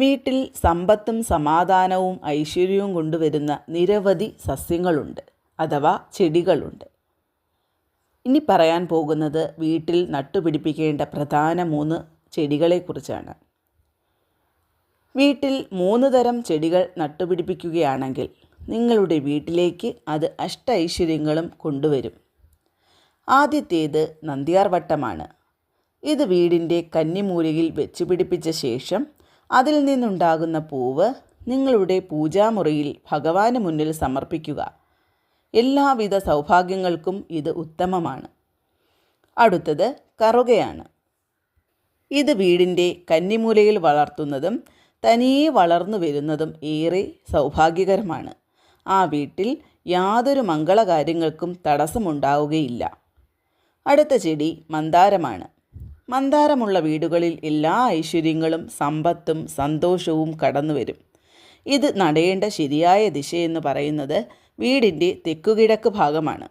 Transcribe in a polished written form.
വീട്ടിൽ സമ്പത്തും സമാധാനവും ഐശ്വര്യവും കൊണ്ടുവരുന്ന നിരവധി സസ്യങ്ങളുണ്ട് അഥവാ ചെടികളുണ്ട്. ഇനി പറയാൻ പോകുന്നത് വീട്ടിൽ നട്ടുപിടിപ്പിക്കേണ്ട പ്രധാന 3 ചെടികളെക്കുറിച്ചാണ്. വീട്ടിൽ 3 തരം ചെടികൾ നട്ടുപിടിപ്പിക്കുകയാണെങ്കിൽ നിങ്ങളുടെ വീട്ടിലേക്ക് അത് അഷ്ടൈശ്വര്യങ്ങളും കൊണ്ടുവരും. ആദ്യത്തേത് നന്ദ്യാർവട്ടമാണ്. ഇത് വീടിൻ്റെ കന്നിമൂലയിൽ വെച്ച് പിടിപ്പിച്ച ശേഷം അതിൽ നിന്നുണ്ടാകുന്ന പൂവ് നിങ്ങളുടെ പൂജാമുറിയിൽ ഭഗവാന് മുന്നിൽ സമർപ്പിക്കുക. എല്ലാവിധ സൗഭാഗ്യങ്ങൾക്കും ഇത് ഉത്തമമാണ്. അടുത്തത് കറുകയാണ്. ഇത് വീടിൻ്റെ കന്നിമൂലയിൽ വളർത്തുന്നതും തനിയെ വളർന്നു വരുന്നതും ഏറെ സൗഭാഗ്യകരമാണ്. ആ വീട്ടിൽ യാതൊരു മംഗളകാര്യങ്ങൾക്കും തടസ്സമുണ്ടാവുകയില്ല. അടുത്ത ചെടി മന്ദാരമാണ്. മന്ദാരമുള്ള വീടുകളിൽ എല്ലാ ഐശ്വര്യങ്ങളും സമ്പത്തും സന്തോഷവും കടന്നു വരും. ഇത് നടേണ്ട ശരിയായ ദിശയെന്ന് പറയുന്നത് വീടിൻ്റെ തെക്കുകിഴക്ക് ഭാഗമാണ്.